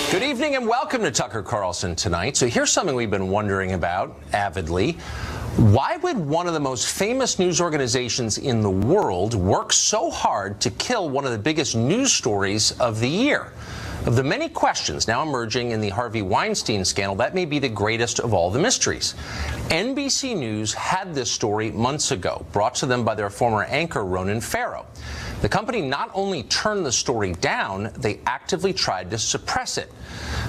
Good evening and welcome to Tucker Carlson Tonight. So here's something we've been wondering about avidly. Why would one of the most famous news organizations in the world work so hard to kill one of the biggest news stories of the year? Of the many questions now emerging in the Harvey Weinstein scandal, that may be the greatest of all the mysteries. NBC News had this story months ago, brought to them by their former anchor, Ronan Farrow. The company not only turned the story down, they actively tried to suppress it.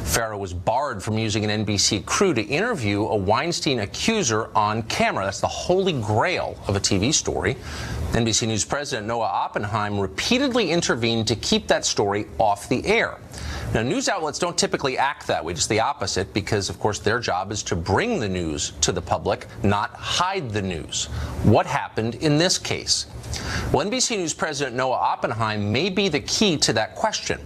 Farrow was barred from using an NBC crew to interview a Weinstein accuser on camera. That's the holy grail of a TV story. NBC News President Noah Oppenheim repeatedly intervened to keep that story off the air. Now, news outlets don't typically act that way, just the opposite, because, of course, their job is to bring the news to the public, not hide the news. What happened in this case? Well, NBC News President Noah Oppenheim may be the key to that question.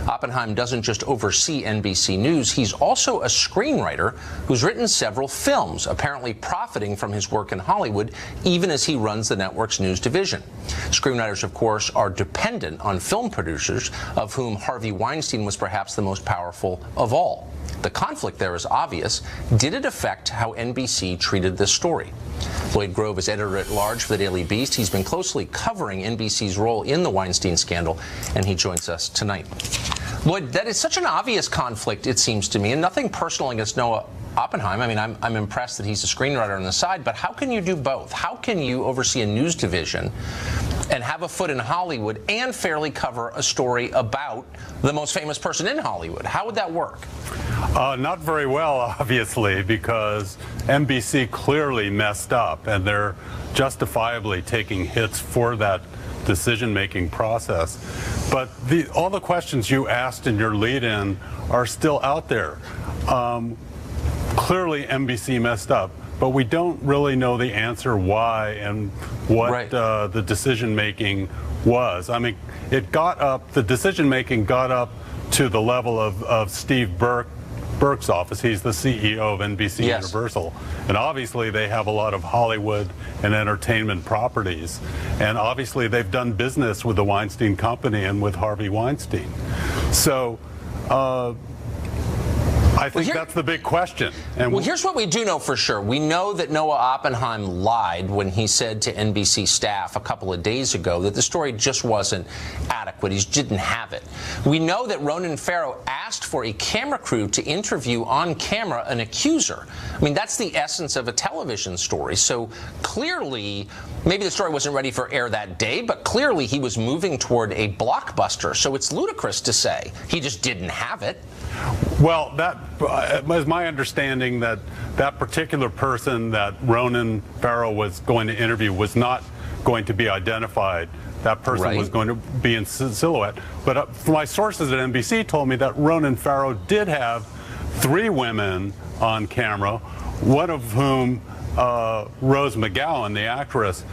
Oppenheim doesn't just oversee NBC News, he's also a screenwriter who's written several films, apparently profiting from his work in Hollywood, even as he runs the network's news division. Screenwriters, of course, are dependent on film producers, of whom Harvey Weinstein was perhaps the most powerful of all. The conflict there is obvious. Did it affect how NBC treated this story? Lloyd Grove is editor-at-large for the Daily Beast. He's been closely covering NBC's role in the Weinstein scandal, and he joins us tonight. Lloyd, that is such an obvious conflict, it seems to me, and nothing personal against Noah Oppenheim. I mean, I'm impressed that he's a screenwriter on the side, but how can you do both? How can you oversee a news division and have a foot in Hollywood and fairly cover a story about the most famous person in Hollywood? How would that work? Not very well, obviously, because NBC clearly messed up, and they're justifiably taking hits for that decision-making process. But all the questions you asked in your lead-in are still out there. Clearly, NBC messed up, but we don't really know the answer why and what the decision-making was. I mean, the decision-making got up to the level of Steve Burke's office. He's the CEO of NBC Universal, and obviously they have a lot of Hollywood and entertainment properties, and obviously they've done business with the Weinstein Company and with Harvey Weinstein. So I think that's the big question. And well, here's what we do know for sure. We know that Noah Oppenheim lied when he said to NBC staff a couple of days ago that the story just wasn't adequate. He didn't have it. We know that Ronan Farrow asked for a camera crew to interview on camera an accuser. I mean, that's the essence of a television story. So clearly, maybe the story wasn't ready for air that day, but clearly he was moving toward a blockbuster. So it's ludicrous to say he just didn't have it. Well, that is my understanding, that that particular person that Ronan Farrow was going to interview was not going to be identified. That person was going to be in silhouette. But my sources at NBC told me that Ronan Farrow did have 3 women on camera, one of whom, Rose McGowan, the actress,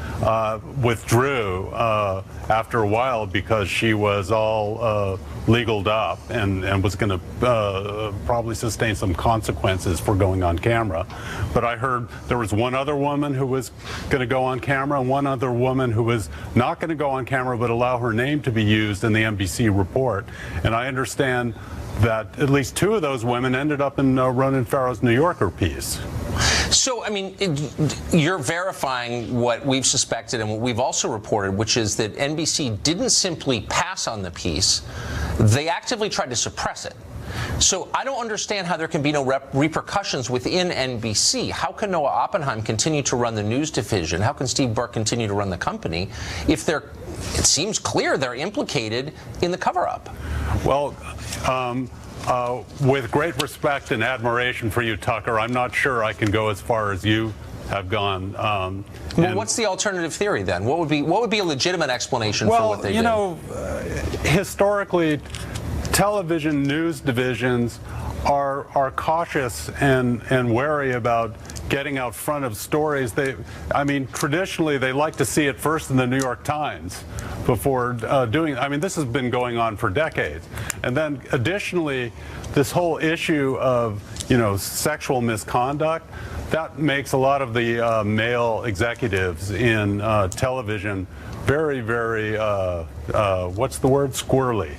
withdrew after a while because she was all legaled up and was going to probably sustain some consequences for going on camera. But I heard there was one other woman who was going to go on camera and one other woman who was not going to go on camera but allow her name to be used in the NBC report. And I understand that at least 2 of those women ended up in Ronan Farrow's New Yorker piece. So, I mean, you're verifying what we've suspected and what we've also reported, which is that NBC didn't simply pass on the piece. They actively tried to suppress it. So I don't understand how there can be no repercussions within NBC. How can Noah Oppenheim continue to run the news division? How can Steve Burke continue to run the company if it seems clear they're implicated in the cover-up? Well, with great respect and admiration for you, Tucker, I'm not sure I can go as far as you have gone. Well, what's the alternative theory then? What would be a legitimate explanation for what they did? Well, historically, television news divisions are cautious and wary about getting out front of stories. Traditionally, they like to see it first in the New York Times before doing it. I mean, this has been going on for decades. And then additionally, this whole issue of, sexual misconduct, that makes a lot of the male executives in television very, very, what's the word, squirrely.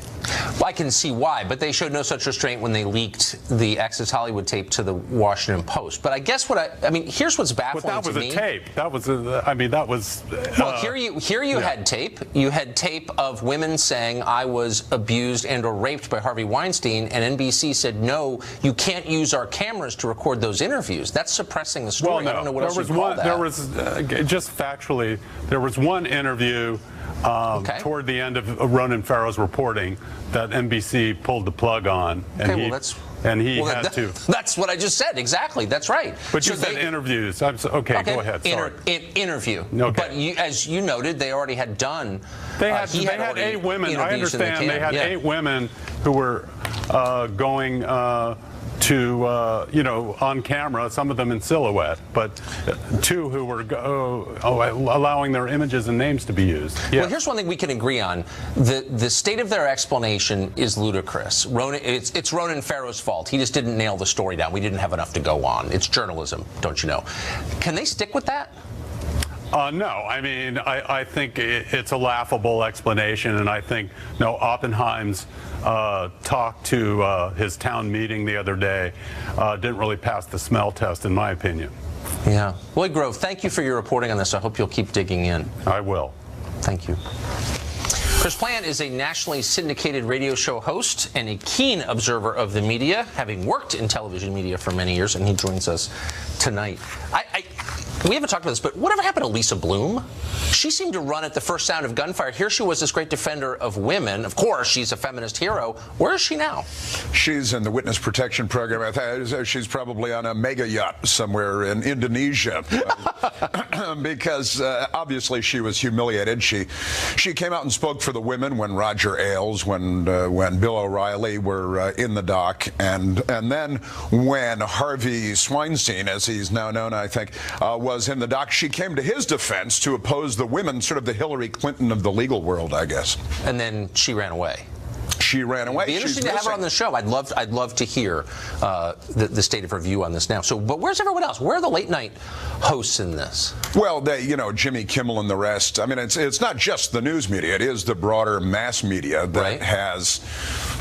Well, I can see why, but they showed no such restraint when they leaked the Access Hollywood tape to the Washington Post. But I guess I mean, here's what's baffling to me. But that was a tape. That was I mean, that was. Well, here you had tape. You had tape of women saying I was abused and or raped by Harvey Weinstein, and NBC said no, you can't use our cameras to record those interviews. That's suppressing the story. Well, no. I don't know what else you call that. There was just factually, there was one interview. Toward the end of Ronan Farrow's reporting that NBC pulled the plug on, and he had to. That's what I just said. Exactly. That's right. But you said interviews. Okay, go ahead. Sorry. Interview. Okay. But as you noted, they already had done. They had 8 women. I understand they had 8 women who were going. To on camera, some of them in silhouette, but 2 who were allowing their images and names to be used. Yeah. Well, here's one thing we can agree on: the state of their explanation is ludicrous. It's Ronan Farrow's fault. He just didn't nail the story down. We didn't have enough to go on. It's journalism, don't you know? Can they stick with that? No, I mean, I think it's a laughable explanation, and I think Oppenheim's talk to his town meeting the other day didn't really pass the smell test, in my opinion. Yeah. Lloyd Grove, thank you for your reporting on this. I hope you'll keep digging in. I will. Thank you. Chris Plant is a nationally syndicated radio show host and a keen observer of the media, having worked in television media for many years, and he joins us tonight. We haven't talked about this, but whatever happened to Lisa Bloom? She seemed to run at the first sound of gunfire. Here she was, this great defender of women. Of course, she's a feminist hero. Where is she now? She's in the witness protection program. I think she's probably on a mega yacht somewhere in Indonesia because obviously she was humiliated. She came out and spoke for the women when Roger Ailes, when Bill O'Reilly were in the dock, and then when Harvey Weinstein, as he's now known, I think, was in the dock, she came to his defense to oppose the women, sort of the Hillary Clinton of the legal world, I guess. And then she ran away. She ran away. It'd be interesting to have her on the show. I'd love to hear the state of her view on this now. So, but where's everyone else? Where are the late night hosts in this? Well, Jimmy Kimmel and the rest. I mean, it's not just the news media. It is the broader mass media that has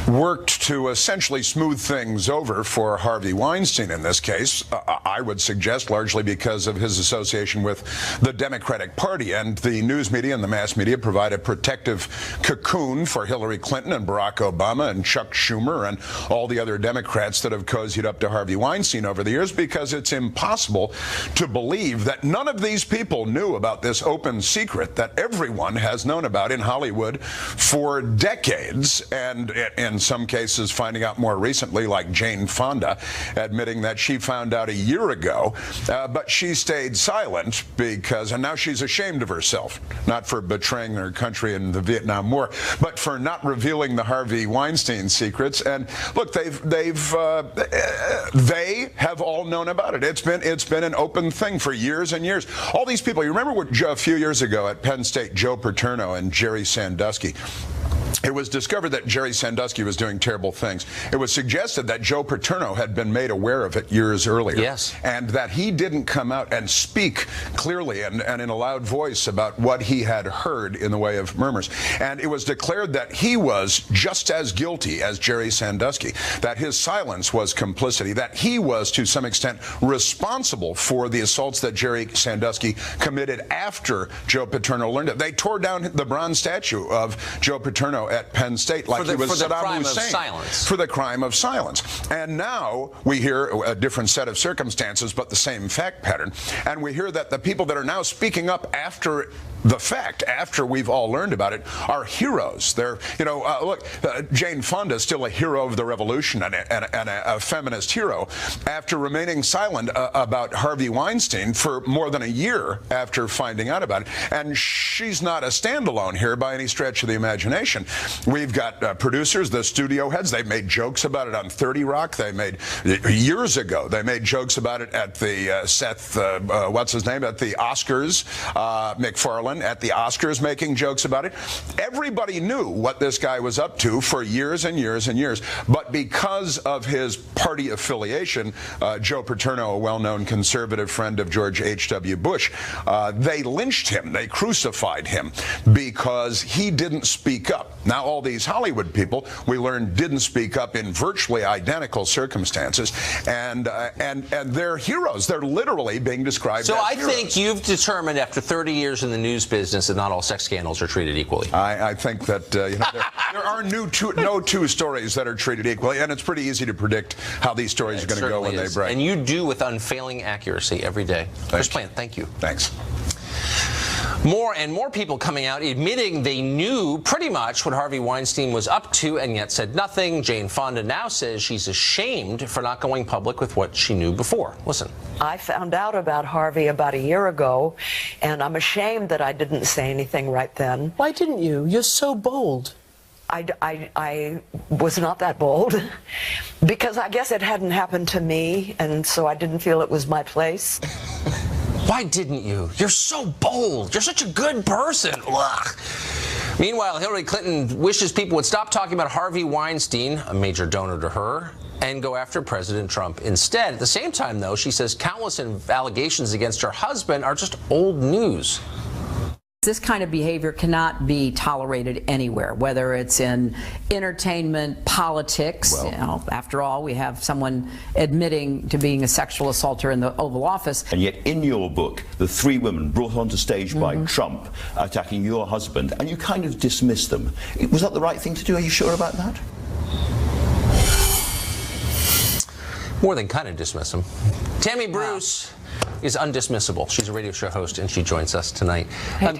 worked to essentially smooth things over for Harvey Weinstein in this case. I would suggest largely because of his association with the Democratic Party, and the news media and the mass media provide a protective cocoon for Hillary Clinton and Barack Obama and Chuck Schumer and all the other Democrats that have cozied up to Harvey Weinstein over the years, because it's impossible to believe that none of these people knew about this open secret that everyone has known about in Hollywood for decades, and in some cases finding out more recently, like Jane Fonda admitting that she found out a year ago, but she stayed silent and now she's ashamed of herself, not for betraying her country in the Vietnam War, but for not revealing the Harvey Weinstein secrets. And look, they have all known about it. It's been an open thing for years and years. All these people, you remember what a few years ago at Penn State, Joe Paterno and Jerry Sandusky, it was discovered that Jerry Sandusky was doing terrible things. It was suggested that Joe Paterno had been made aware of it years earlier. Yes. And that he didn't come out and speak clearly and in a loud voice about what he had heard in the way of murmurs. And it was declared that he was just as guilty as Jerry Sandusky, that his silence was complicity, that he was to some extent responsible for the assaults that Jerry Sandusky committed after Joe Paterno learned it. They tore down the bronze statue of Joe Paterno at Penn State like he was Saddam Hussein. For the crime of silence. And now we hear a different set of circumstances, but the same fact pattern. And we hear that the people that are now speaking up after the fact, after we've all learned about it, are heroes. They're, look, Jane Fonda is still a hero of the revolution and a feminist hero after remaining silent about Harvey Weinstein for more than a year after finding out about it. And she's not a standalone here by any stretch of the imagination. We've got producers, the studio heads. They made jokes about it on 30 Rock. They made, years ago, they made jokes about it at the at the Oscars. McFarlane Cohen, at the Oscars making jokes about it. Everybody knew what this guy was up to for years and years and years. But because of his party affiliation, Joe Paterno, a well-known conservative friend of George H.W. Bush, they lynched him. They crucified him because he didn't speak up. Now, all these Hollywood people, we learned, didn't speak up in virtually identical circumstances, and they're heroes. They're literally being described so as I heroes. think you've determined after 30 years in the news business that not all sex scandals are treated equally. I think that there are no two stories that are treated equally, and it's pretty easy to predict how these stories are going to go when they break. And you do with unfailing accuracy every day. Chris Plant, thank you. Thanks. More and more people coming out admitting they knew pretty much what Harvey Weinstein was up to and yet said nothing. Jane Fonda now says she's ashamed for not going public with what she knew before. Listen. I found out about Harvey about a year ago, and I'm ashamed that I didn't say anything right then. Why didn't you? You're so bold. I was not that bold because I guess it hadn't happened to me, and so I didn't feel it was my place. Why didn't you? You're so bold. You're such a good person. Ugh. Meanwhile, Hillary Clinton wishes people would stop talking about Harvey Weinstein, a major donor to her, and go after President Trump instead. At the same time, though, she says countless allegations against her husband are just old news. This kind of behavior cannot be tolerated anywhere, whether it's in entertainment, politics. Well, you know, after all, we have someone admitting to being a sexual assaulter in the Oval Office. And yet in your book, the three women brought onto stage by Trump attacking your husband, and you kind of dismissed them. Was that the right thing to do? Are you sure about that? More than kind of dismiss them. Tammy Bruce is undismissible. She's a radio show host, and she joins us tonight.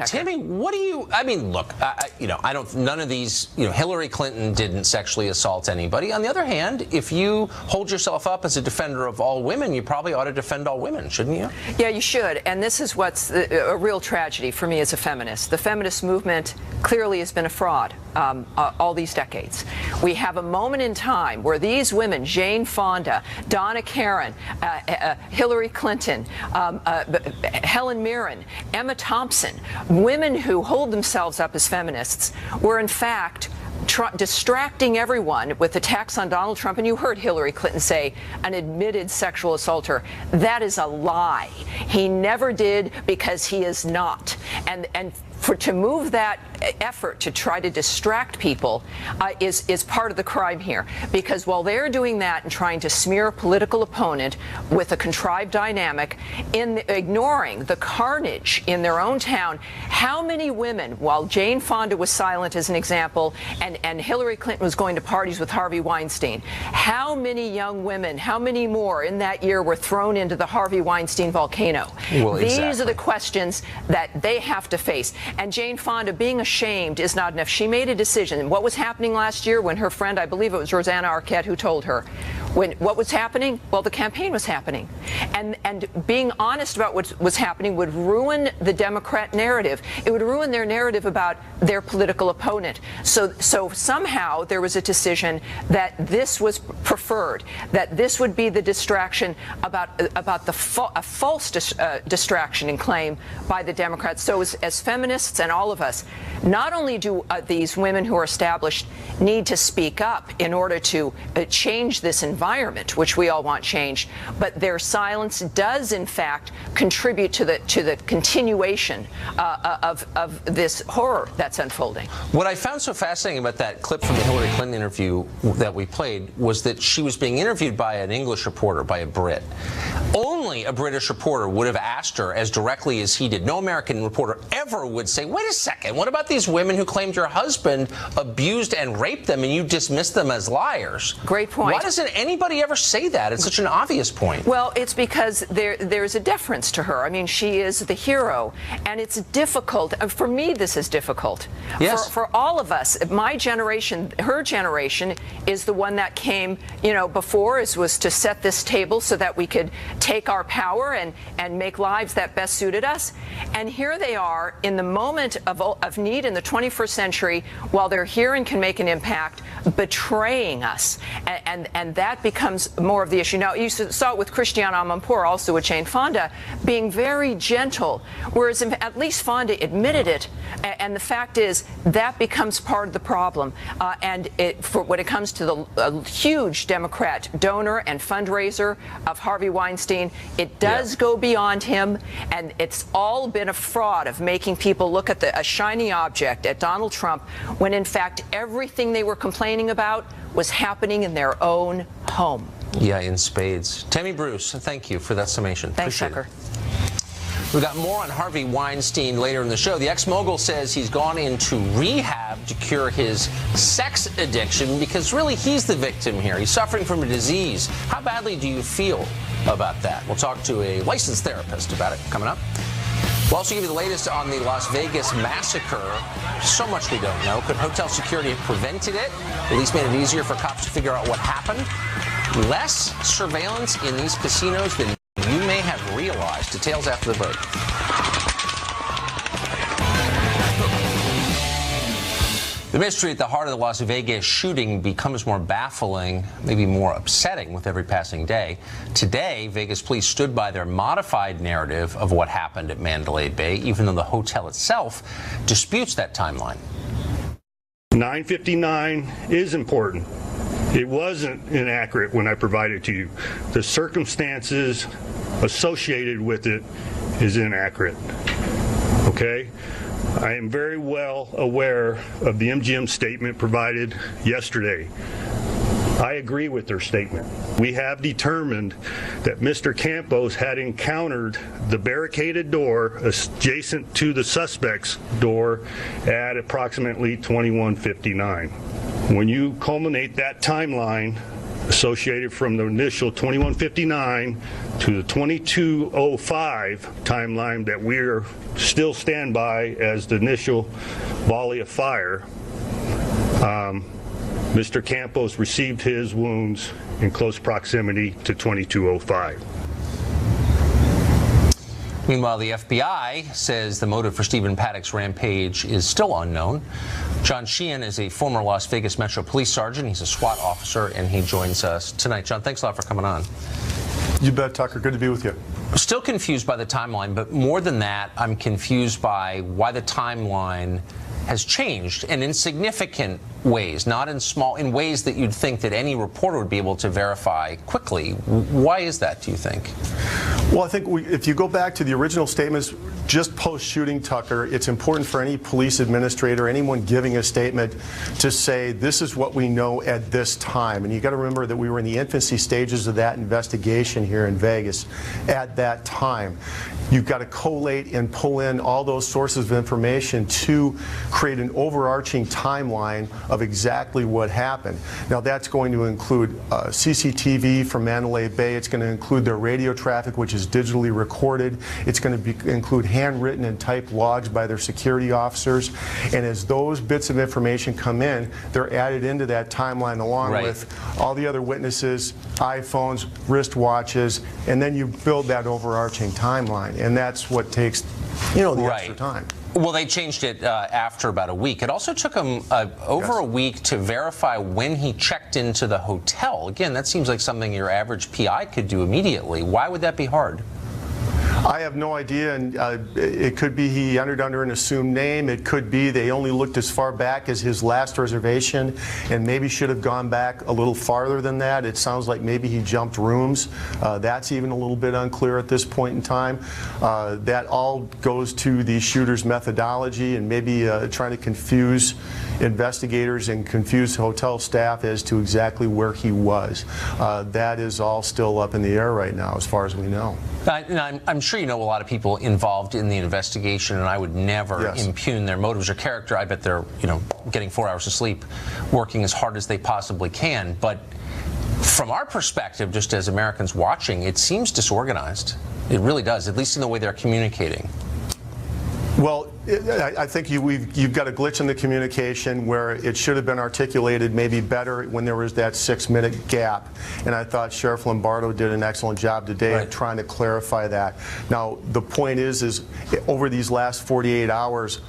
Tammy, what do you? I mean, look, I don't. None of these. Hillary Clinton didn't sexually assault anybody. On the other hand, if you hold yourself up as a defender of all women, you probably ought to defend all women, shouldn't you? Yeah, you should. And this is what's a real tragedy for me as a feminist. The feminist movement clearly has been a fraud all these decades. We have a moment in time where these women, Jane Fonda, Donna Karan, Hillary Clinton, Helen Mirren, Emma Thompson, women who hold themselves up as feminists, were in fact distracting everyone with attacks on Donald Trump. And you heard Hillary Clinton say an admitted sexual assaulter. That is a lie. He never did, because he is not. And to move that effort to try to distract people is part of the crime here. Because while they're doing that and trying to smear a political opponent with a contrived dynamic, in ignoring the carnage in their own town, how many women, while Jane Fonda was silent as an example, and Hillary Clinton was going to parties with Harvey Weinstein, how many young women, how many more in that year were thrown into the Harvey Weinstein volcano? Well, These are the questions that they have to face. And Jane Fonda being ashamed is not enough. She made a decision. And what was happening last year when her friend, I believe it was Rosanna Arquette, who told her, what was happening? Well, the campaign was happening. And being honest about what was happening would ruin the Democrat narrative. It would ruin their narrative about their political opponent. So somehow there was a decision that this was preferred, that this would be the distraction about a false distraction and claim by the Democrats. So as feminists and all of us, not only do these women who are established need to speak up in order to change this environment, which we all want changed, but their silence does in fact contribute to the continuation of this horror that's unfolding. What I found so fascinating about that clip from the Hillary Clinton interview that we played was that she was being interviewed by an English reporter, by a Brit. Only a British reporter would have asked her as directly as he did. No American reporter ever would say, wait a second, what about these women who claimed your husband abused and raped them and you dismissed them as liars? Great point. Why doesn't anybody ever say that? It's such an obvious point. Well, it's because there's a deference to her. I mean, she is the hero, and it's difficult. For me, this is difficult. Yes. For all of us, my generation, her generation, is the one that came, before us, was to set this table so that we could take our our power and make lives that best suited us. And here they are in the moment of need in the 21st century, while they're here and can make an impact, betraying us. And that becomes more of the issue. Now, you saw it with Christiane Amanpour, also with Jane Fonda, being very gentle, whereas at least Fonda admitted it. And the fact is that becomes part of the problem. When it comes to the huge Democrat donor and fundraiser of Harvey Weinstein, it does go beyond him, and it's all been a fraud of making people look at a shiny object, at Donald Trump, when in fact everything they were complaining about was happening in their own home. Yeah, in spades. Tammy Bruce, thank you for that summation. Thanks, Tucker. We've got more on Harvey Weinstein later in the show. The ex-mogul says he's gone into rehab to cure his sex addiction because really he's the victim here. He's suffering from a disease. How badly do you feel about that? We'll talk to a licensed therapist about it coming up. We'll also give you the latest on the Las Vegas massacre. So much we don't know. Could hotel security have prevented it? At least made it easier for cops to figure out what happened? Less surveillance in these casinos than you may have realized. Details after the break. The mystery at the heart of the Las Vegas shooting becomes more baffling, maybe more upsetting with every passing day. Today, Vegas police stood by their modified narrative of what happened at Mandalay Bay, even though the hotel itself disputes that timeline. 9:59 is important. It wasn't inaccurate when I provided it to you. The circumstances associated with it is inaccurate. Okay? I am very well aware of the MGM statement provided yesterday. I agree with their statement. We have determined that Mr. Campos had encountered the barricaded door adjacent to the suspect's door at approximately 21:59. When you culminate that timeline associated from the initial 21:59 to the 22:05 timeline that we're still stand by as the initial volley of fire, Mr. Campos received his wounds in close proximity to 22:05. Meanwhile, the FBI says the motive for Stephen Paddock's rampage is still unknown. John Sheehan is a former Las Vegas Metro Police Sergeant. He's a SWAT officer, and he joins us tonight. John, thanks a lot for coming on. You bet, Tucker. Good to be with you. Still confused by the timeline, but more than that, I'm confused by why the timeline has changed, and in significant ways, not in ways that you'd think that any reporter would be able to verify quickly. Why is that, do you think? Well, I think if you go back to the original statements just post-shooting, Tucker, it's important for any police administrator, anyone giving a statement, to say this is what we know at this time. And you got to remember that we were in the infancy stages of that investigation here in Vegas at that time. You've got to collate and pull in all those sources of information to create an overarching timeline of exactly what happened. Now, that's going to include CCTV from Mandalay Bay. It's going to include their radio traffic, which is digitally recorded. It's going to include handwritten and typed logs by their security officers. And as those bits of information come in, they're added into that timeline along with all the other witnesses, iPhones, wristwatches, and then you build that overarching timeline. And that's what takes, the extra time. Well, they changed it after about a week. It also took them over a week to verify when he checked into the hotel. Again, that seems like something your average PI could do immediately. Why would that be hard? I have no idea, and it could be he entered under an assumed name. It could be they only looked as far back as his last reservation and maybe should have gone back a little farther than that. It sounds like maybe he jumped rooms. That's even a little bit unclear at this point in time. That all goes to the shooter's methodology and maybe trying to confuse investigators and confuse hotel staff as to exactly where he was. That is all still up in the air right now as far as we know. I'm sure you know a lot of people involved in the investigation, and I would never impugn their motives or character. I bet they're, getting 4 hours of sleep, working as hard as they possibly can. But from our perspective, just as Americans watching, it seems disorganized. It really does, at least in the way they're communicating. Well, I think you've got a glitch in the communication where it should have been articulated maybe better when there was that 6-minute gap. And I thought Sheriff Lombardo did an excellent job today of trying to clarify that. Now, the point is over these last 48 hours,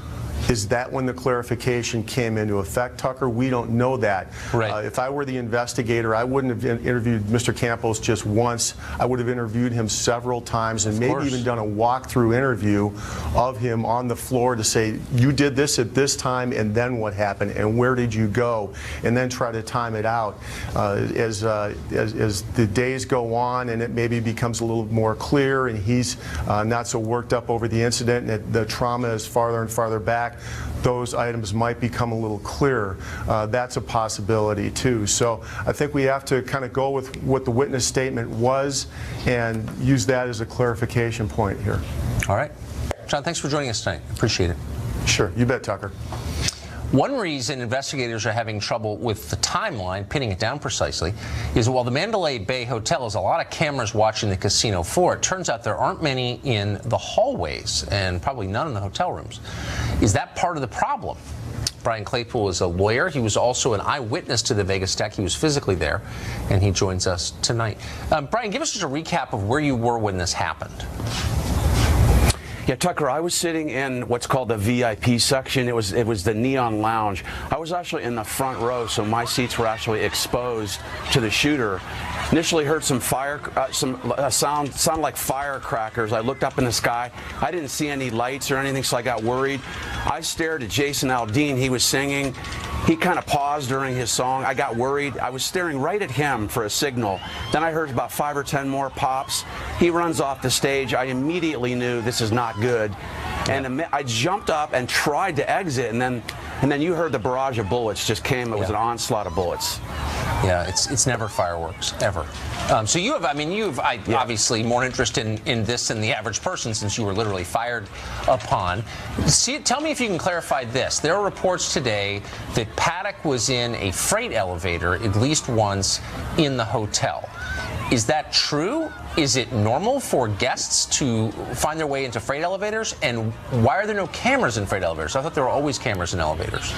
is that when the clarification came into effect, Tucker? We don't know that. Right. If I were the investigator, I wouldn't have interviewed Mr. Campos just once. I would have interviewed him several times and maybe even done a walkthrough interview of him on the floor to say, you did this at this time, and then what happened, and where did you go, and then try to time it out. As the days go on and it maybe becomes a little more clear and he's not so worked up over the incident and the trauma is farther and farther back, those items might become a little clearer. That's a possibility too. So I think we have to kind of go with what the witness statement was and use that as a clarification point here. All right. John, thanks for joining us tonight. Appreciate it. Sure. You bet, Tucker. One reason investigators are having trouble with the timeline, pinning it down precisely, is while the Mandalay Bay Hotel has a lot of cameras watching the casino floor, it turns out there aren't many in the hallways and probably none in the hotel rooms. Is that part of the problem? Brian Claypool is a lawyer. He was also an eyewitness to the Vegas attack. He was physically there, and he joins us tonight. Brian, give us just a recap of where you were when this happened. Yeah, Tucker, I was sitting in what's called the VIP section. It was the Neon Lounge. I was actually in the front row, so my seats were actually exposed to the shooter. Initially heard some sound like firecrackers. I looked up in the sky. I didn't see any lights or anything, so I got worried. I stared at Jason Aldean. He was singing. He kind of paused during his song. I got worried. I was staring right at him for a signal. Then I heard about 5 or 10 more pops. He runs off the stage. I immediately knew this is not good. And I jumped up and tried to exit, and then you heard the barrage of bullets just came. It was an onslaught of bullets. Yeah, it's never fireworks, ever. So you have, obviously more interest in this than the average person since you were literally fired upon. Tell me if you can clarify this. There are reports today that Paddock was in a freight elevator at least once in the hotel. Is that true? Is it normal for guests to find their way into freight elevators? And why are there no cameras in freight elevators? I thought there were always cameras in elevators.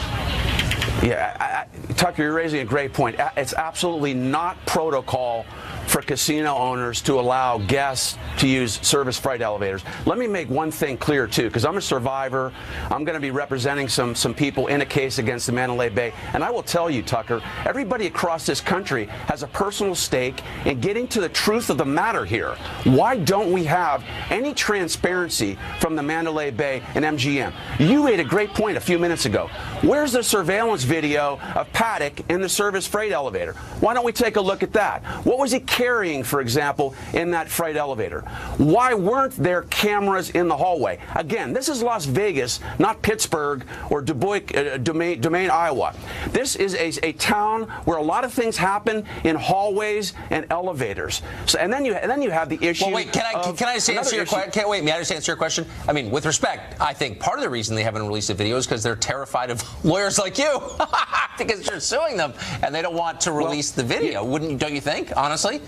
Yeah, Tucker, you're raising a great point. It's absolutely not protocol for casino owners to allow guests to use service freight elevators. Let me make one thing clear, too, because I'm a survivor. I'm going to be representing some people in a case against the Mandalay Bay. And I will tell you, Tucker, everybody across this country has a personal stake in getting to the truth of the matter here. Why don't we have any transparency from the Mandalay Bay and MGM? You made a great point a few minutes ago. Where's the surveillance video of Paddock in the service freight elevator? Why don't we take a look at that? What was he carrying, for example, in that freight elevator? Why weren't there cameras in the hallway? Again, this is Las Vegas, not Pittsburgh or Domain, Iowa. This is a town where a lot of things happen in hallways and elevators. So, and then you have the issue. Well, wait, can I just answer your question? May I just answer your question? I mean, with respect, I think part of the reason they haven't released the video is because they're terrified of lawyers like you, because you're suing them and they don't want to release the video. Don't you think? Honestly.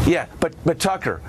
Yeah, but Tucker,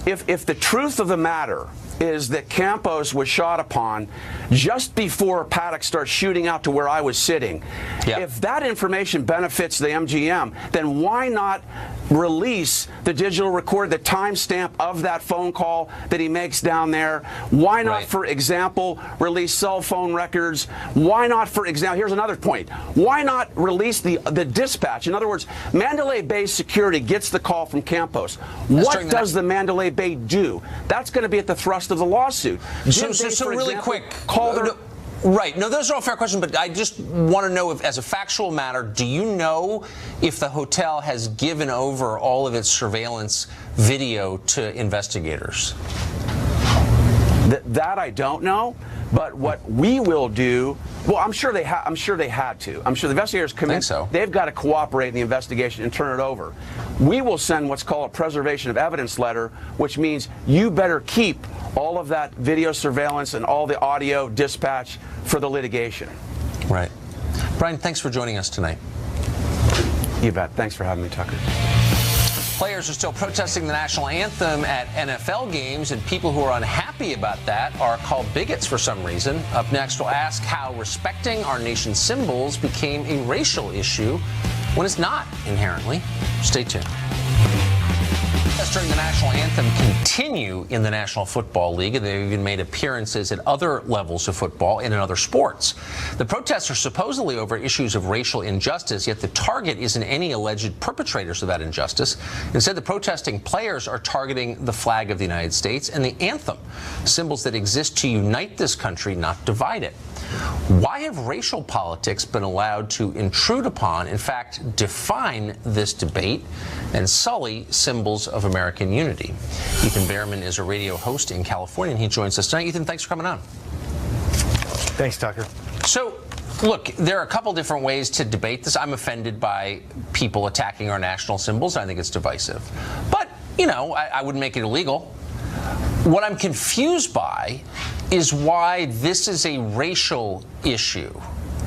if the truth of the matter is that Campos was shot upon just before Paddock starts shooting out to where I was sitting, if that information benefits the MGM, then why not release the digital record, the timestamp of that phone call that he makes down there? Why not, for example, release cell phone records? Why not, for example, here's another point. Why not release the dispatch? In other words, Mandalay Bay security gets the call from Campos. What does the Mandalay Bay do? That's going to be at the thrust of the lawsuit. So really quick, call their... Right. No, those are all fair questions, but I just want to know if, as a factual matter, do you know if the hotel has given over all of its surveillance video to investigators? That I don't know. But what we will do, well, I'm sure they had to. I'm sure the investigators come in. They've got to cooperate in the investigation and turn it over. We will send what's called a preservation of evidence letter, which means you better keep all of that video surveillance and all the audio dispatch for the litigation. Right. Brian, thanks for joining us tonight. You bet. Thanks for having me, Tucker. Players are still protesting the national anthem at NFL games, and people who are unhappy about that are called bigots for some reason. Up next, we'll ask how respecting our nation's symbols became a racial issue when it's not inherently. Stay tuned. During the national anthem continue in the National Football League, and they've even made appearances at other levels of football and in other sports. The protests are supposedly over issues of racial injustice, yet the target isn't any alleged perpetrators of that injustice. Instead, the protesting players are targeting the flag of the United States and the anthem, symbols that exist to unite this country, not divide it. Why have racial politics been allowed to intrude upon, in fact, define this debate and sully symbols of American unity? Ethan Behrman is a radio host in California, and he joins us tonight. Ethan, thanks for coming on. Thanks, Tucker. So, look, there are a couple different ways to debate this. I'm offended by people attacking our national symbols. I think it's divisive. But, you know, I wouldn't make it illegal. What I'm confused by is why this is a racial issue.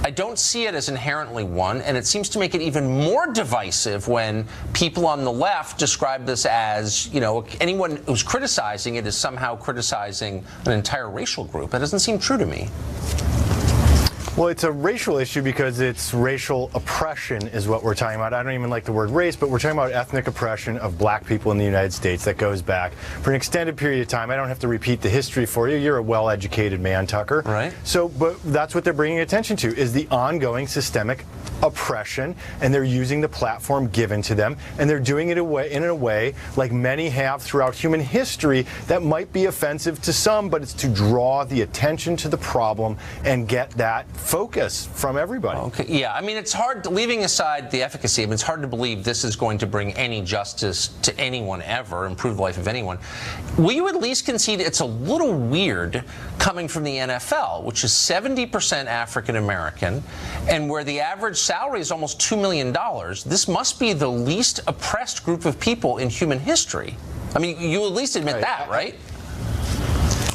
I don't see it as inherently one, and it seems to make it even more divisive when people on the left describe this as, you know, anyone who's criticizing it is somehow criticizing an entire racial group. That doesn't seem true to me. Well, it's a racial issue because it's racial oppression is what we're talking about. I don't even like the word race, but we're talking about ethnic oppression of black people in the United States that goes back for an extended period of time. I don't have to repeat the history for you. You're a well-educated man, Tucker. Right. So, but that's what they're bringing attention to, is the ongoing systemic oppression, and they're using the platform given to them, and they're doing it in a way like many have throughout human history that might be offensive to some, but it's to draw the attention to the problem and get that focus from everybody. Okay, yeah, I mean, it's hard, leaving aside the efficacy, I mean, it's hard to believe this is going to bring any justice to anyone ever, improve the life of anyone. Will you at least concede it's a little weird coming from the NFL, which is 70% African American, and where the average salary is almost $2 million? This must be the least oppressed group of people in human history. I mean, you at least admit that, right?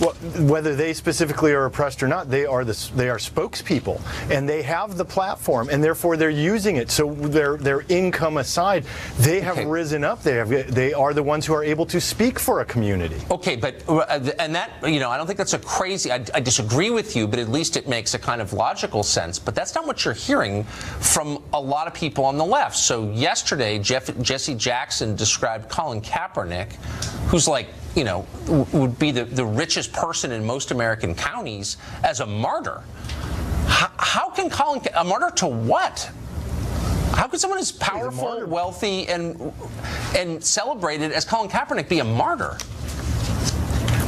Well, whether they specifically are oppressed or not, they are spokespeople, and they have the platform, and therefore they're using it. So their income aside, they have risen up. They are the ones who are able to speak for a community. Okay, but and that, you know, I don't think that's a crazy. I disagree with you, but at least it makes a kind of logical sense. But that's not what you're hearing from a lot of people on the left. So yesterday, Jesse Jackson described Colin Kaepernick, who's like, you know, would be the richest person in most American counties, as a martyr. How can Colin, a martyr to what? How could someone as powerful, wealthy, and celebrated as Colin Kaepernick be a martyr?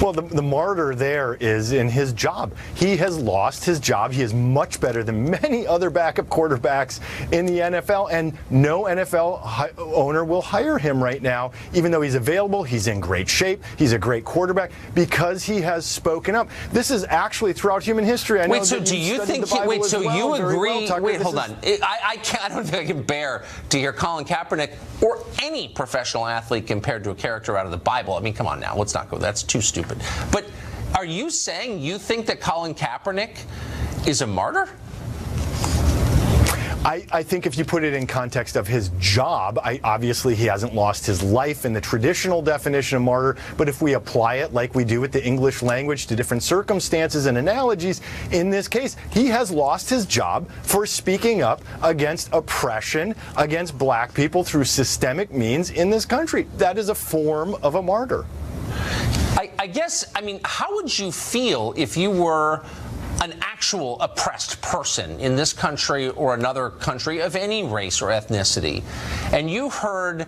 Well, the martyr there is in his job. He has lost his job. He is much better than many other backup quarterbacks in the NFL, and no NFL owner will hire him right now, even though he's available. He's in great shape. He's a great quarterback because he has spoken up. This is actually throughout human history. I know. Wait, so do you think? Wait, so you agree? Wait, hold on. I don't think I can bear to hear Colin Kaepernick or any professional athlete compared to a character out of the Bible. I mean, come on now. Let's not go. That's too stupid. But are you saying you think that Colin Kaepernick is a martyr? I think if you put it in context of his job, obviously he hasn't lost his life in the traditional definition of martyr, but if we apply it like we do with the English language to different circumstances and analogies, in this case, he has lost his job for speaking up against oppression against black people through systemic means in this country. That is a form of a martyr. I guess, I mean, how would you feel if you were an actual oppressed person in this country or another country of any race or ethnicity, and you heard,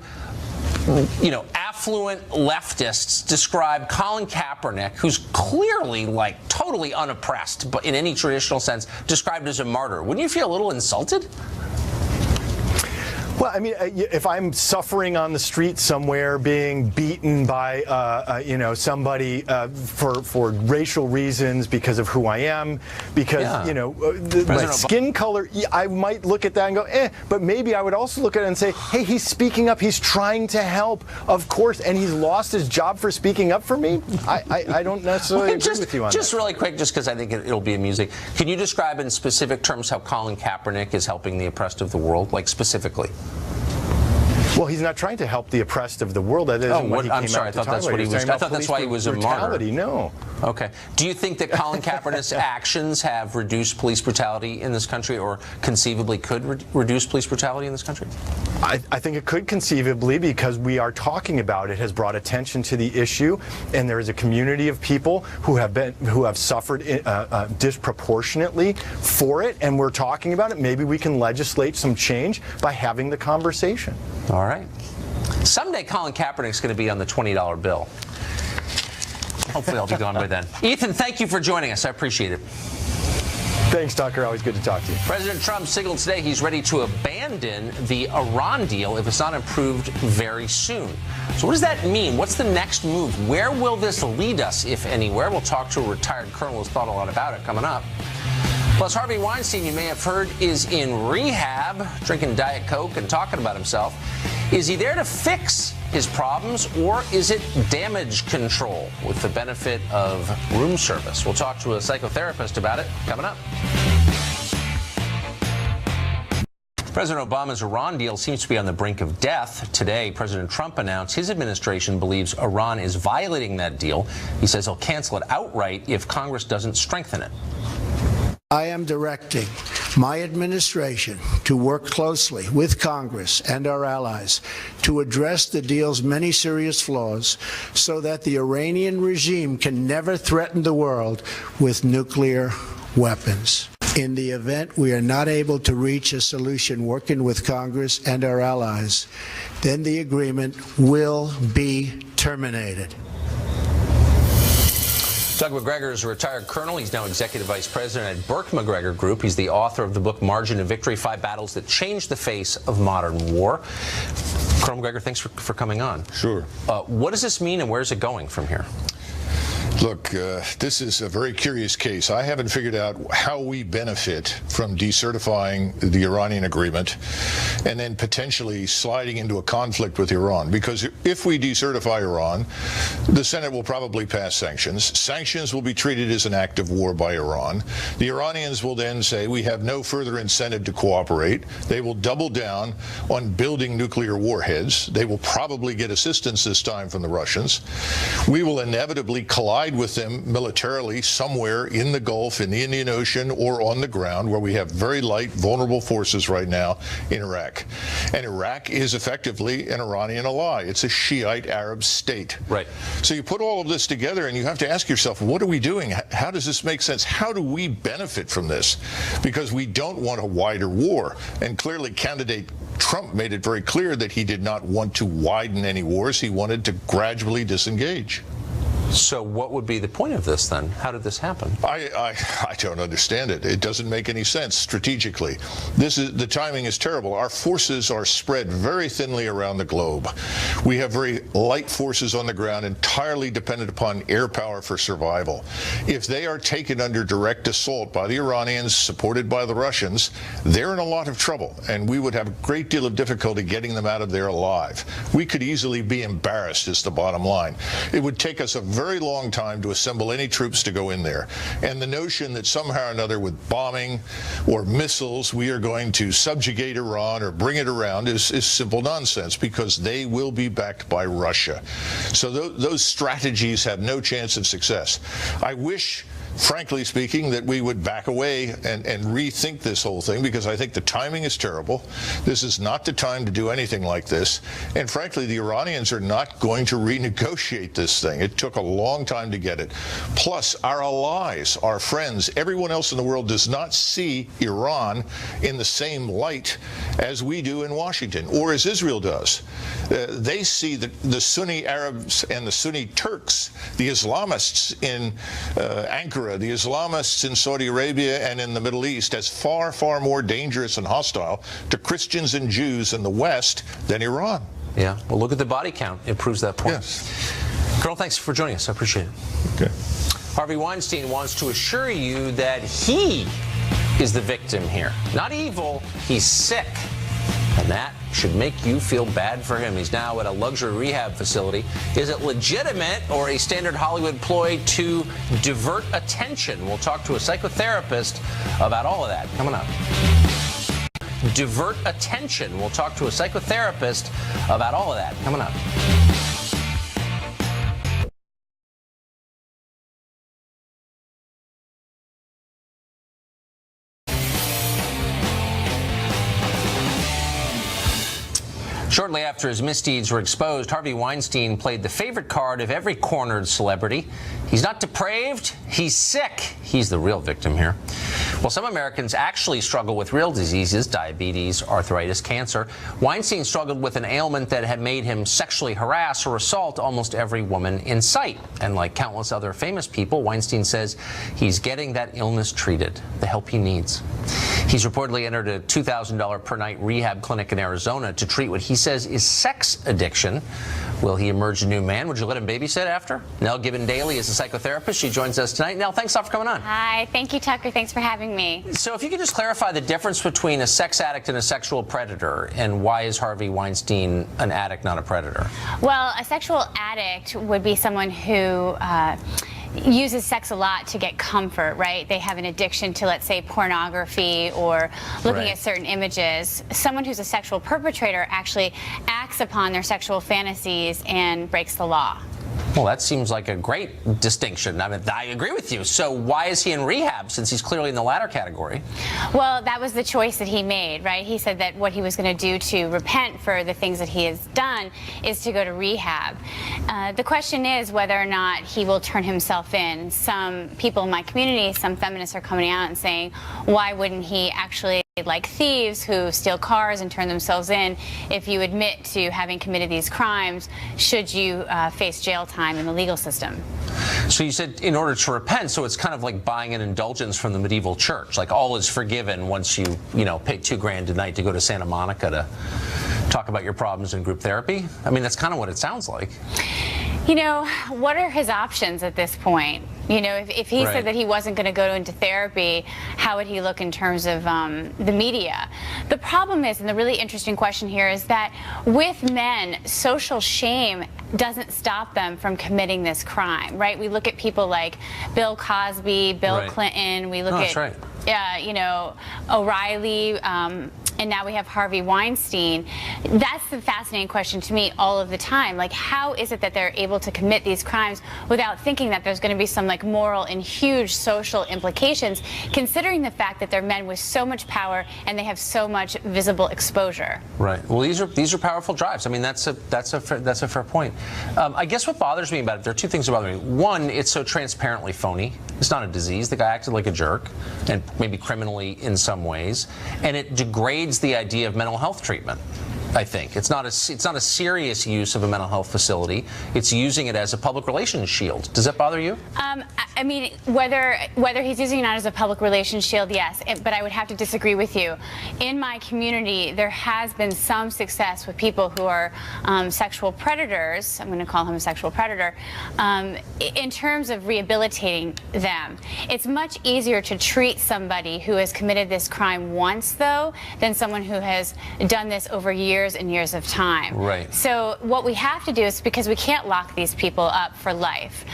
you know, affluent leftists describe Colin Kaepernick, who's clearly like totally unoppressed, but in any traditional sense, described as a martyr? Wouldn't you feel a little insulted? Well, I mean, if I'm suffering on the street somewhere, being beaten by, you know, somebody for racial reasons because of who I am, because, you know, my skin color, I might look at that and go, but maybe I would also look at it and say, hey, he's speaking up. He's trying to help, of course, and he's lost his job for speaking up for me. I don't necessarily agree with you on that. Just really quick, just because I think it'll be amusing. Can you describe in specific terms how Colin Kaepernick is helping the oppressed of the world, like specifically? Well, he's not trying to help the oppressed of the world. That isn't what he came I'm sorry. I out thought to that's talk what he about. was. I thought that's why he was a martyr. No. Okay. Do you think that Colin Kaepernick's actions have reduced police brutality in this country, or conceivably could reduce police brutality in this country? I think it could conceivably, because we are talking about it, has brought attention to the issue, and there is a community of people who have suffered disproportionately for it, and we're talking about it. Maybe we can legislate some change by having the conversation. All right. Someday Colin Kaepernick's going to be on the $20 bill. Hopefully I'll be gone by then. Ethan, thank you for joining us. I appreciate it. Thanks, Tucker. Always good to talk to you. President Trump signaled today he's ready to abandon the Iran deal if it's not improved very soon. So what does that mean? What's the next move? Where will this lead us, if anywhere? We'll talk to a retired colonel who's thought a lot about it coming up. Plus, Harvey Weinstein, you may have heard, is in rehab, drinking Diet Coke and talking about himself. Is he there to fix his problems, or is it damage control with the benefit of room service? We'll talk to a psychotherapist about it coming up. President Obama's Iran deal seems to be on the brink of death. Today, President Trump announced his administration believes Iran is violating that deal. He says he'll cancel it outright if Congress doesn't strengthen it. I am directing my administration to work closely with Congress and our allies to address the deal's many serious flaws so that the Iranian regime can never threaten the world with nuclear weapons. In the event we are not able to reach a solution working with Congress and our allies, then the agreement will be terminated. Doug McGregor is a retired colonel. He's now executive vice president at Burke McGregor Group. He's the author of the book Margin of Victory: 5 Battles That Changed the Face of Modern War. Colonel McGregor, thanks for coming on. Sure. What does this mean, and where's it going from here? Look, this is a very curious case. I haven't figured out how we benefit from decertifying the Iranian agreement and then potentially sliding into a conflict with Iran. Because if we decertify Iran, the Senate will probably pass sanctions. Sanctions will be treated as an act of war by Iran. The Iranians will then say we have no further incentive to cooperate. They will double down on building nuclear warheads. They will probably get assistance this time from the Russians. We will inevitably collide with them militarily somewhere in the Gulf, in the Indian Ocean, or on the ground, where we have very light, vulnerable forces right now in Iraq. And Iraq is effectively an Iranian ally. It's a Shiite Arab state. Right. So you put all of this together and you have to ask yourself, what are we doing? How does this make sense? How do we benefit from this? Because we don't want a wider war. And clearly candidate Trump made it very clear that he did not want to widen any wars. He wanted to gradually disengage. So what would be the point of this then? How did this happen? I don't understand it. It doesn't make any sense strategically. The timing is terrible. Our forces are spread very thinly around the globe. We have very light forces on the ground, entirely dependent upon air power for survival. If they are taken under direct assault by the Iranians, supported by the Russians, they're in a lot of trouble, and we would have a great deal of difficulty getting them out of there alive. We could easily be embarrassed, is the bottom line. It would take us a very long time to assemble any troops to go in there. And the notion that somehow or another with bombing or missiles we are going to subjugate Iran or bring it around is simple nonsense, because they will be backed by Russia. So those strategies have no chance of success. I wish, frankly speaking, that we would back away and rethink this whole thing, because I think the timing is terrible. This is not the time to do anything like this. And frankly, the Iranians are not going to renegotiate this thing. It took a long time to get it. Plus, our allies, our friends, everyone else in the world does not see Iran in the same light as we do in Washington, or as Israel does. They see the Sunni Arabs and the Sunni Turks, the Islamists in Ankara, the Islamists in Saudi Arabia and in the Middle East, as far, far more dangerous and hostile to Christians and Jews in the West than Iran. Yeah, well, look at the body count. It proves that point. Yes. Colonel, thanks for joining us. I appreciate it. Okay. Harvey Weinstein wants to assure you that he is the victim here. Not evil, he's sick. And that should make you feel bad for him. He's now at a luxury rehab facility. Is it legitimate or a standard Hollywood ploy to divert attention? We'll talk to a psychotherapist about all of that coming up. divert attention. We'll talk to a psychotherapist about all of that coming up. Shortly after his misdeeds were exposed, Harvey Weinstein played the favorite card of every cornered celebrity. He's not depraved, he's sick. He's the real victim here. Well, some Americans actually struggle with real diseases, diabetes, arthritis, cancer. Weinstein struggled with an ailment that had made him sexually harass or assault almost every woman in sight. And like countless other famous people, Weinstein says he's getting that illness treated, the help he needs. He's reportedly entered a $2,000 per night rehab clinic in Arizona to treat what he says is sex addiction. Will he emerge a new man? Would you let him babysit after? Nell Gibbon-Daly is a psychotherapist. She joins us tonight. Nell, thanks a lot for coming on. Hi, thank you, Tucker. Thanks for having me. So if you could just clarify the difference between a sex addict and a sexual predator, and why is Harvey Weinstein an addict, not a predator? Well, a sexual addict would be someone who uses sex a lot to get comfort, right? They have an addiction to, let's say, pornography or looking at certain images. Someone who's a sexual perpetrator actually acts upon their sexual fantasies and breaks the law. Well, that seems like a great distinction. I mean, I agree with you. So why is he in rehab, since he's clearly in the latter category? Well, that was the choice that he made, right? He said that what he was going to do to repent for the things that he has done is to go to rehab. The question is whether or not he will turn himself in. Some people in my community, some feminists are coming out and saying, why wouldn't he actually, like thieves who steal cars and turn themselves in, if you admit to having committed these crimes, should you face jail time in the legal system? So you said in order to repent, so it's kind of like buying an indulgence from the medieval church, like all is forgiven once you pay $2,000 a night to go to Santa Monica to talk about your problems in group therapy. I mean, that's kind of what it sounds like. You know, what are his options at this point? You know, if he said that he wasn't going to go into therapy, how would he look in terms of the media? The problem is, and the really interesting question here is that with men, social shame doesn't stop them from committing this crime, right? We look at people like Bill Cosby, Bill Clinton, we look at O'Reilly, and now we have Harvey Weinstein. That's the fascinating question to me all of the time. Like, how is it that they're able to commit these crimes without thinking that there's going to be some like moral and huge social implications, considering the fact that they're men with so much power and they have so much visible exposure? Right. Well, these are powerful drives. I mean, that's a fair point. I guess what bothers me about it, there are two things that bother me. One, it's so transparently phony. It's not a disease. The guy acted like a jerk, and maybe criminally in some ways, and it degrades the idea of mental health treatment. I think it's not a serious use of a mental health facility. It's using it as a public relations shield. Does that bother you? I mean, whether he's using it as a public relations shield, yes. But I would have to disagree with you. In my community, there has been some success with people who are sexual predators. I'm going to call him a sexual predator. In terms of rehabilitating them, it's much easier to treat somebody who has committed this crime once, though, than someone who has done this over years and years of time. Right. So what we have to do is, because we can't lock these people up for life.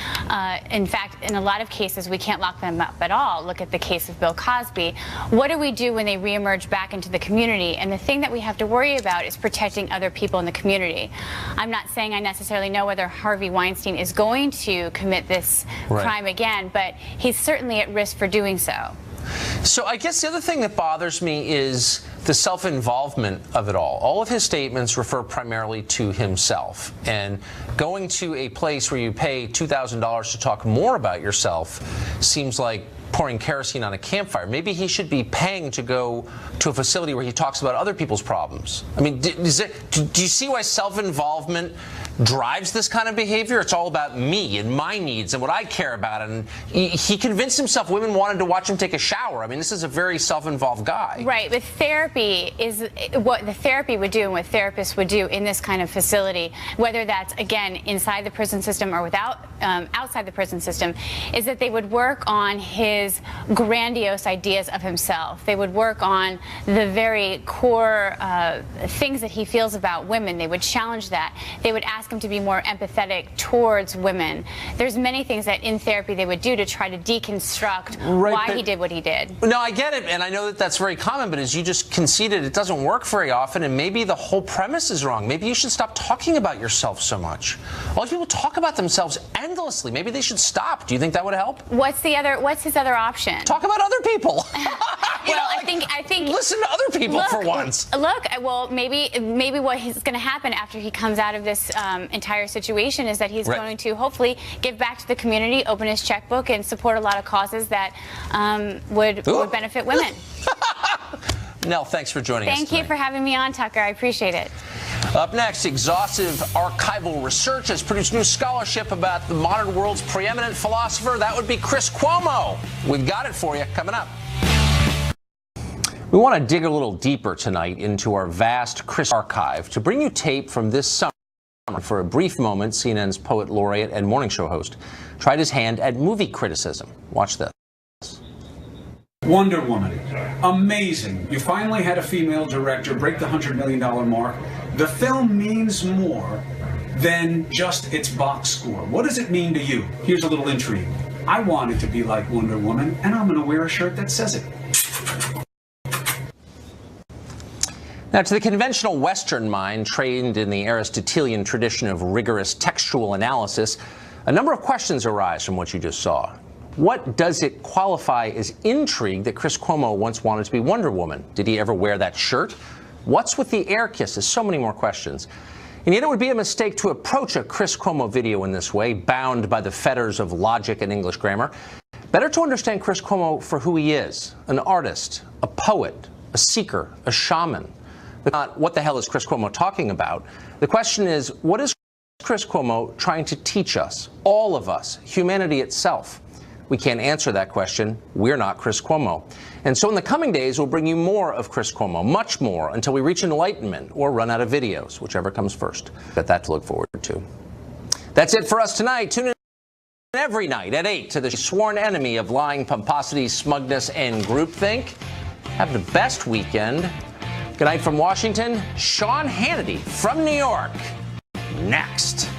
In fact, in a lot of cases, we can't lock them up at all. Look at the case of Bill Cosby. What do we do when they reemerge back into the community? And the thing that we have to worry about is protecting other people in the community. I'm not saying I necessarily know whether Harvey Weinstein is going to commit this crime again, but he's certainly at risk for doing so. So I guess the other thing that bothers me is the self-involvement of it all. All of his statements refer primarily to himself. And going to a place where you pay $2,000 to talk more about yourself seems like pouring kerosene on a campfire. Maybe he should be paying to go to a facility where he talks about other people's problems. I mean, do you see why self-involvement drives this kind of behavior? It's all about me and my needs and what I care about. And he convinced himself women wanted to watch him take a shower. I mean, this is a very self-involved guy. Right, but therapy is what the therapy would do and what therapists would do in this kind of facility, whether that's, again, inside the prison system or outside the prison system, is that they would work on his grandiose ideas of himself. They would work on the very core things that he feels about women. They would challenge that. They would ask ask him to be more empathetic towards women. There's many things that in therapy they would do to try to deconstruct why he did what he did. No, I get it, and I know that that's very common, but as you just conceded, it doesn't work very often, and maybe the whole premise is wrong. Maybe you should stop talking about yourself so much. All these people talk about themselves endlessly. Maybe they should stop. Do you think that would help? What's his other option? Talk about other people. I think listen to other people for once. Look, well, maybe what is going to happen after he comes out of this entire situation is that he's going to hopefully give back to the community, open his checkbook, and support a lot of causes that would benefit women. Nell, thanks for joining us Thank you for having me on, Tucker. I appreciate it. Up next, exhaustive archival research has produced new scholarship about the modern world's preeminent philosopher. That would be Chris Cuomo. We've got it for you coming up. We want to dig a little deeper tonight into our vast Chris archive to bring you tape from this summer. For a brief moment, CNN's poet laureate and morning show host tried his hand at movie criticism. Watch this. Wonder Woman, amazing. You finally had a female director break the $100 million mark. The film means more than just its box score. What does it mean to you? Here's a little intrigue. I want it to be like Wonder Woman, and I'm going to wear a shirt that says it. Now, to the conventional Western mind, trained in the Aristotelian tradition of rigorous textual analysis, a number of questions arise from what you just saw. What does it qualify as intrigue that Chris Cuomo once wanted to be Wonder Woman? Did he ever wear that shirt? What's with the air kisses? So many more questions. And yet it would be a mistake to approach a Chris Cuomo video in this way, bound by the fetters of logic and English grammar. Better to understand Chris Cuomo for who he is, an artist, a poet, a seeker, a shaman. Not what the hell is Chris Cuomo talking about? The question is, what is Chris Cuomo trying to teach us, all of us, humanity itself? We can't answer that question. We're not Chris Cuomo. And so in the coming days, we'll bring you more of Chris Cuomo, much more, until we reach enlightenment or run out of videos, whichever comes first. Got that to look forward to. That's it for us tonight. Tune in every night at 8 to the sworn enemy of lying, pomposity, smugness, and groupthink. Have the best weekend. Good night from Washington. Sean Hannity from New York. Next.